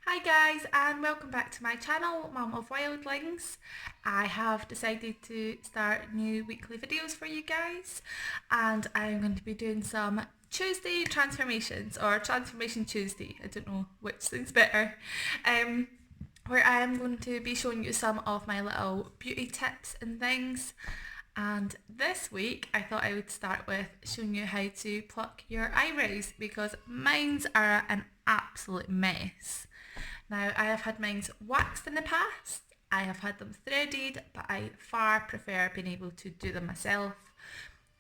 Hi guys, and welcome back to my channel, Mum of Wildlings. I have decided to start new weekly videos for you guys, and I'm going to be doing some Tuesday transformations, or Transformation Tuesday, I don't know which thing's better, where I am going to be showing you some of my little beauty tips and things. And this week I thought I would start with showing you how to pluck your eyebrows, because mine's are an absolute mess. Now, I have had mine waxed in the past, I have had them threaded, but I far prefer being able to do them myself.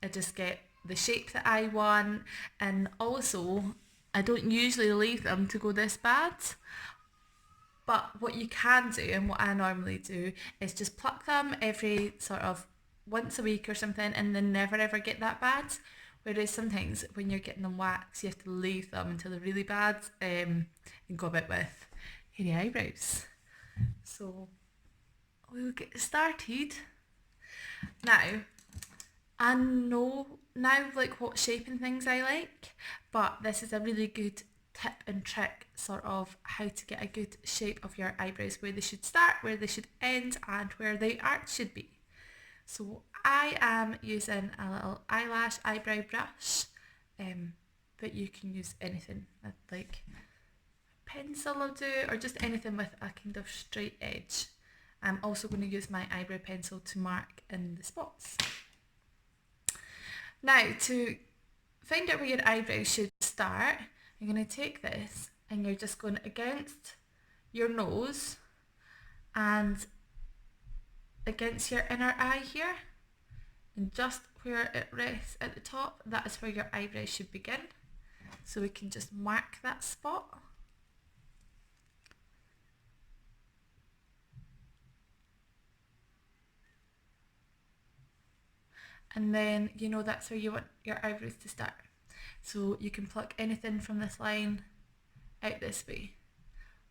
I just get the shape that I want, and also I don't usually leave them to go this bad. But what you can do, and what I normally do, is just pluck them every sort of once a week or something, and then never ever get that bad. Whereas sometimes when you're getting them waxed, you have to leave them until they're really bad, and go a bit with hairy eyebrows. So we'll get started. Now, I know now like what shape and things I like, but this is a really good tip and trick sort of how to get a good shape of your eyebrows, where they should start, where they should end, and where the arch should be. So I am using a little eyelash eyebrow brush, but you can use anything like a pencil will do, or just anything with a kind of straight edge. I'm also going to use my eyebrow pencil to mark in the spots. Now, to find out where your eyebrows should start, you're going to take this and you're just going against your nose and against your inner eye here, and just where it rests at the top, that is where your eyebrows should begin. So we can just mark that spot. And then you know that's where you want your eyebrows to start. So you can pluck anything from this line out this way.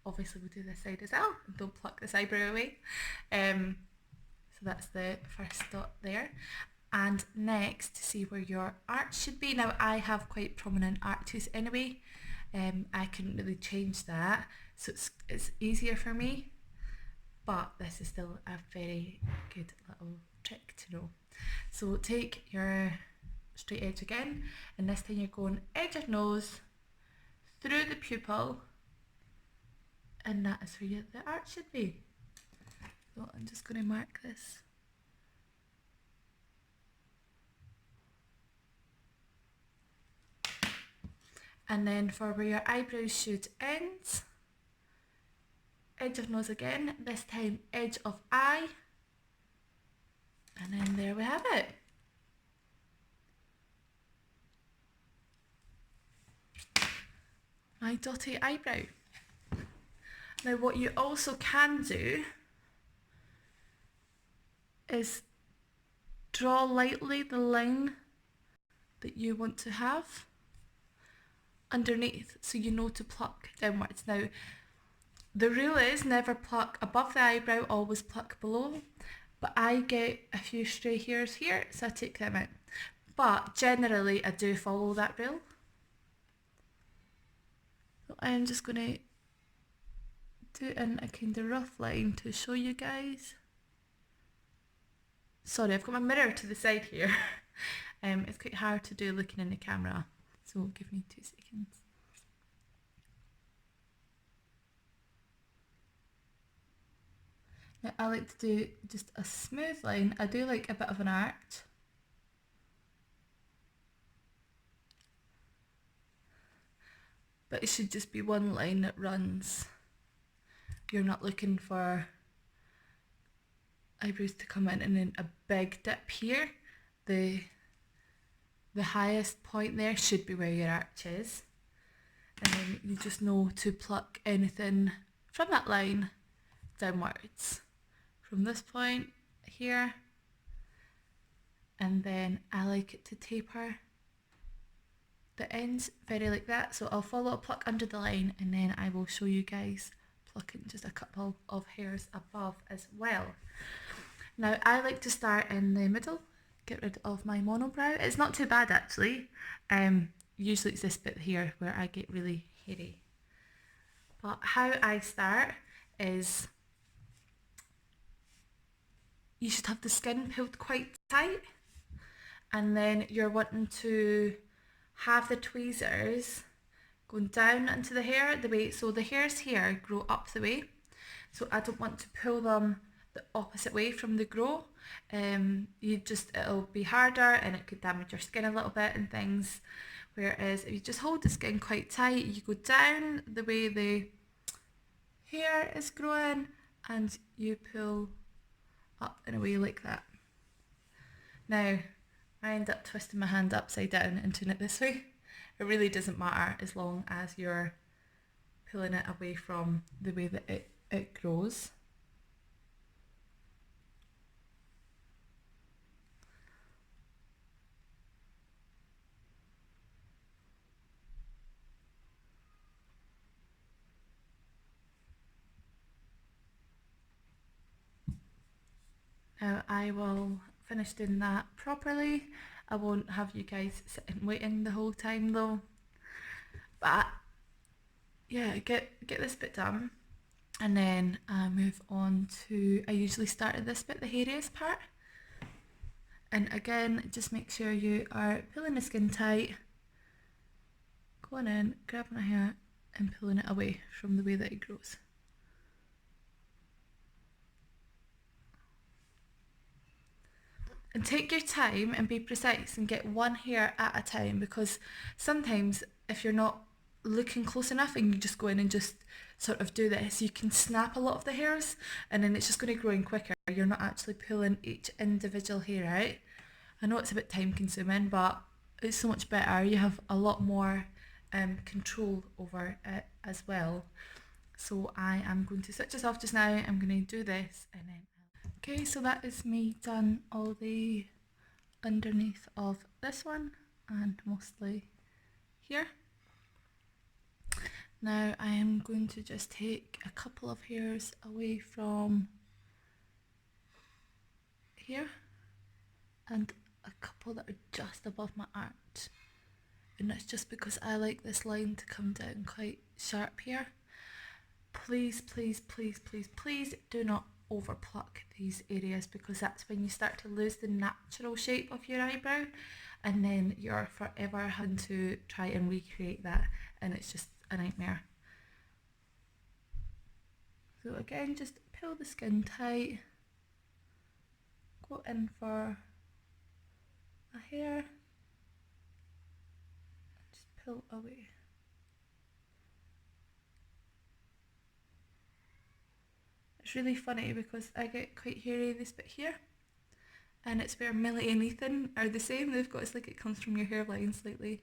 Obviously we'll do this side as well, and don't pluck this eyebrow away. So that's the first dot there. And next, to see where your arch should be. Now I have quite prominent arches anyway. I couldn't really change that, so it's easier for me. But this is still a very good little trick to know. So take your straight edge again, and this time you're going edge of nose, through the pupil, and that is where the arch should be. So I'm just going to mark this. And then for where your eyebrows should end, edge of nose again, this time edge of eye, and then there we have it. My dotty eyebrow. Now what you also can do is draw lightly the line that you want to have underneath, so you know to pluck downwards. Now the rule is never pluck above the eyebrow, always pluck below, but I get a few stray hairs here, so I take them out. But generally I do follow that rule. So I'm just going to do it in a kind of rough line to show you guys. Sorry, I've got my mirror to the side here. It's quite hard to do looking in the camera, so give me 2 seconds. Now I like to do just a smooth line. I do like a bit of an arch. But it should just be one line that runs. You're not looking for eyebrows to come in and then a big dip here. The highest point there should be where your arch is. And then you just know to pluck anything from that line downwards. From this point here. And then I like it to taper the ends very like that. So I'll follow a pluck under the line, and then I will show you guys plucking just a couple of hairs above as well. Now I like to start in the middle, get rid of my monobrow. It's not too bad actually. Usually it's this bit here where I get really hairy. But how I start is you should have the skin pulled quite tight, and then you're wanting to have the tweezers going down into the hair the way, so the hairs here grow up the way, so I don't want to pull them the opposite way from the grow. It'll be harder and it could damage your skin a little bit and things. Whereas if you just hold the skin quite tight, you go down the way the hair is growing and you pull up in a way like that. Now, I end up twisting my hand upside down and doing it this way. It really doesn't matter as long as you're pulling it away from the way that it grows. Now I will finish doing that properly. I won't have you guys sitting waiting the whole time though. But yeah, get this bit done, and then I move on to, I usually start at this bit, the hairiest part. And again, just make sure you are pulling the skin tight, going in, grabbing a hair and pulling it away from the way that it grows. And take your time and be precise and get one hair at a time, because sometimes if you're not looking close enough and you just go in and just sort of do this, you can snap a lot of the hairs and then it's just going to grow in quicker. You're not actually pulling each individual hair out. I know it's a bit time consuming, but it's so much better. You have a lot more control over it as well. So I am going to switch this off just now. I'm going to do this and then... Okay, so that is me done all the underneath of this one and mostly here. Now I am going to just take a couple of hairs away from here and a couple that are just above my arch, and that's just because I like this line to come down quite sharp here. Please, please, please, please, please do not over pluck these areas, because that's when you start to lose the natural shape of your eyebrow, and then you're forever having to try and recreate that, and it's just a nightmare. So again, just pull the skin tight, go in for a hair, just pull away. It's really funny because I get quite hairy this bit here, and it's where Millie and Ethan are the same. They've got, it's like it comes from your hairline slightly.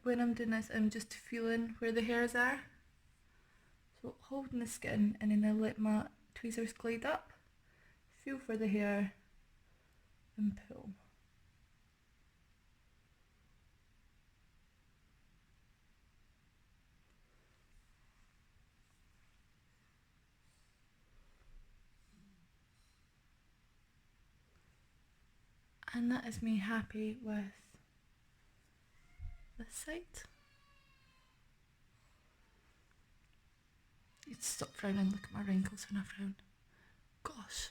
When I'm doing this, I'm just feeling where the hairs are. So holding the skin, and then I let my tweezers glide up, feel for the hair and pull. And that is me happy with this side. You'd stop frowning, look at my wrinkles when I frown. Gosh.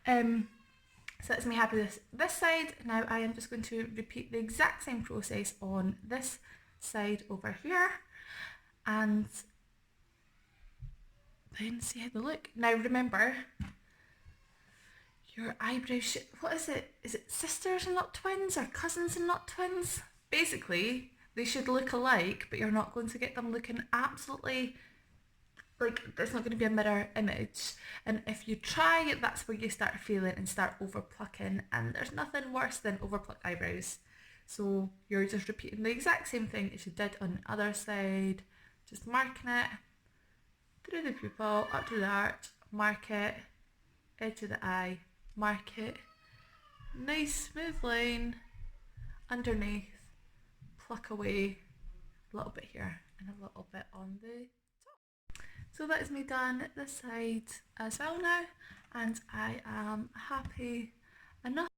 So that's me happy with this side. Now I am just going to repeat the exact same process on this side over here, and then see how they look. Now remember, your eyebrow what is it? Is it sisters and not twins, or cousins and not twins? Basically, they should look alike, but you're not going to get them looking absolutely like, it's not going to be a mirror image. And if you try, that's where you start feeling and start over plucking, and there's nothing worse than over plucked eyebrows. So you're just repeating the exact same thing as you did on the other side, just marking it through the pupil, up to the arch, mark it, edge of the eye, mark it, Nice smooth line underneath, pluck away a little bit here and a little bit on the top. So that is me done this side as well now, and I am happy enough.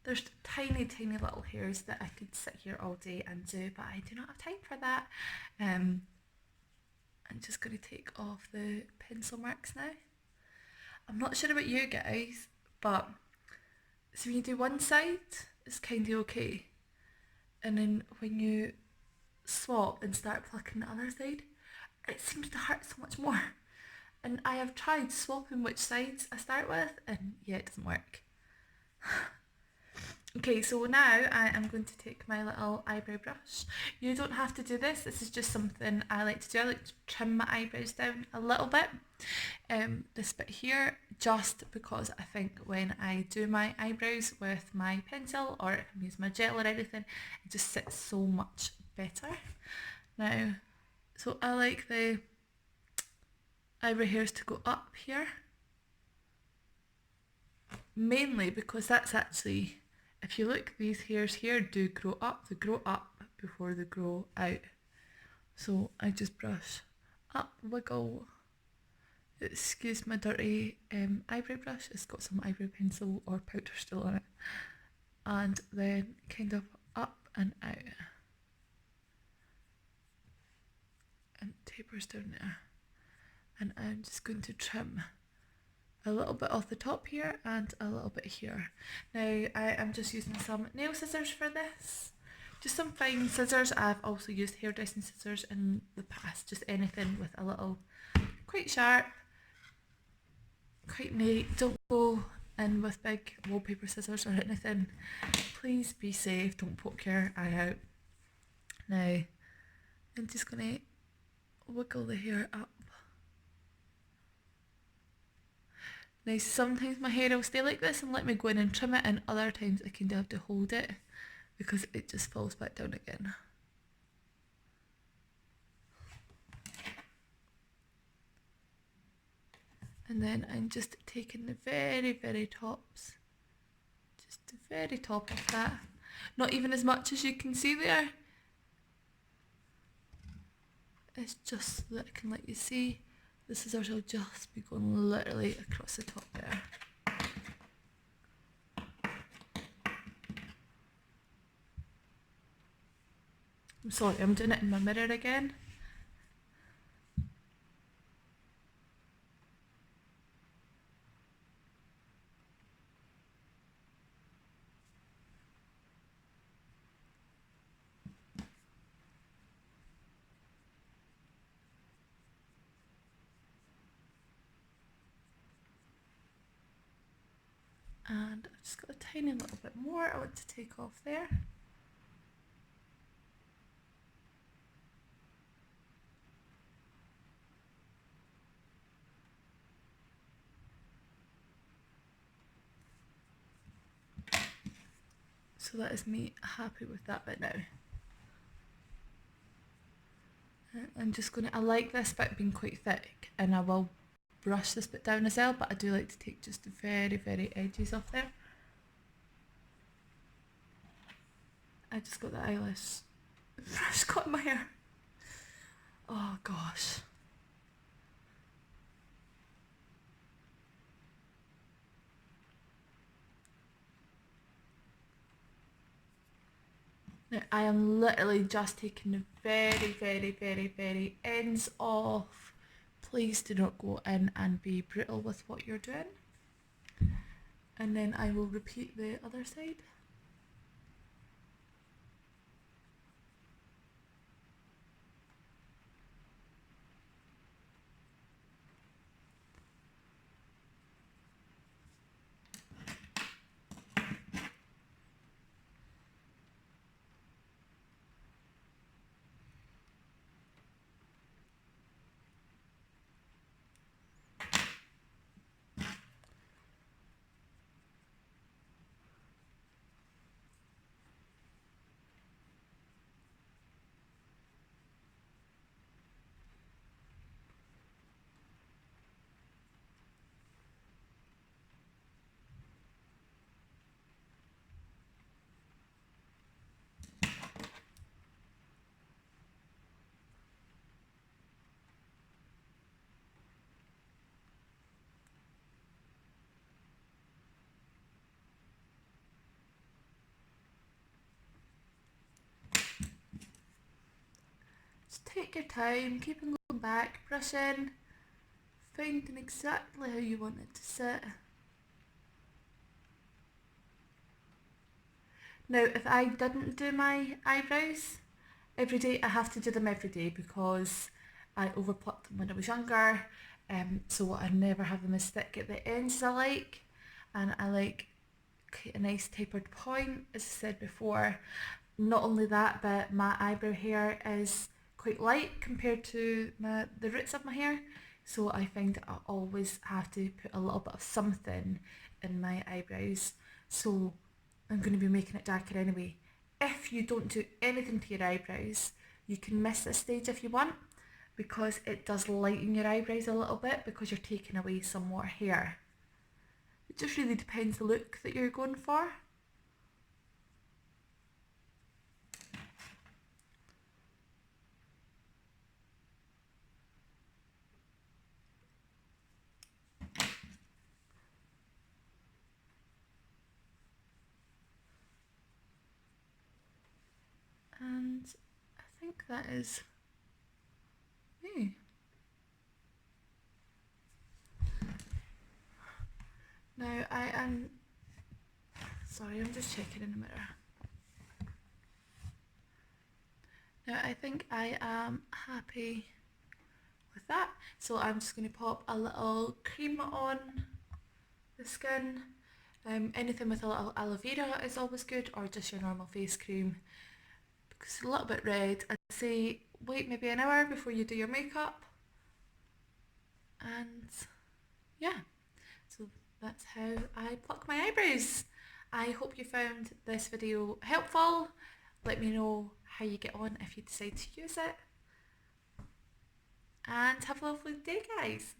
There's tiny little hairs that I could sit here all day and do, but I do not have time for that. I'm just going to take off the pencil marks now. I'm not sure about you guys, but so when you do one side, it's kind of okay. And then when you swap and start plucking the other side, it seems to hurt so much more. And I have tried swapping which sides I start with, and yeah, it doesn't work. Okay, so now I am going to take my little eyebrow brush. You don't have to do this. This is just something I like to do. I like to trim my eyebrows down a little bit. This bit here, just because I think when I do my eyebrows with my pencil, or if I'm using my gel or anything, it just sits so much better. Now, so I like the eyebrow hairs to go up here. Mainly because that's actually, if you look, these hairs here do grow up. They grow up before they grow out. So I just brush up, wiggle. Excuse my dirty eyebrow brush. It's got some eyebrow pencil or powder still on it. And then kind of up and out. And tapers down there. And I'm just going to trim a little bit off the top here and a little bit here. Now I am just using some nail scissors for this. Just some fine scissors. I've also used hairdressing scissors in the past. Just anything with a little, quite sharp, quite neat. Don't go in with big wallpaper scissors or anything. Please be safe. Don't poke your eye out. Now I'm just going to wiggle the hair up. Now sometimes my hair will stay like this and let me go in and trim it, and other times I kind of have to hold it because it just falls back down again. And then I'm just taking the very tops, just the very top of that. Not even as much as you can see there. It's just so that I can let you see. The scissors will just be going literally across the top there. I'm sorry, I'm doing it in my mirror again. And I've just got a tiny little bit more I want to take off there. So that is me happy with that bit now. I'm just going to, I like this bit being quite thick, and I will brush this bit down as well, but I do like to take just the very edges off there. I just got the eyelash brush caught in my hair. Oh gosh. Now I am literally just taking the very ends off. Please do not go in and be brutal with what you're doing. And then I will repeat the other side. Just take your time, keep on going back, brushing, finding exactly how you want it to sit. Now, if I didn't do my eyebrows every day, I have to do them every day because I overplucked them when I was younger, so I never have them as thick at the ends as I like, and I like a nice tapered point, as I said before. Not only that, but my eyebrow hair is quite light compared to the roots of my hair, so I find I always have to put a little bit of something in my eyebrows, so I'm going to be making it darker anyway. If you don't do anything to your eyebrows, you can miss this stage if you want, because it does lighten your eyebrows a little bit because you're taking away some more hair. It just really depends the look that you're going for. And I think that is me. Now I am, sorry, I'm just checking in the mirror. Now I think I am happy with that. So I'm just going to pop a little cream on the skin. Anything with a little aloe vera is always good, or just your normal face cream. Because it's a little bit red, I'd say wait maybe an hour before you do your makeup. And yeah, so that's how I pluck my eyebrows. I hope you found this video helpful. Let me know how you get on if you decide to use it. And have a lovely day, guys.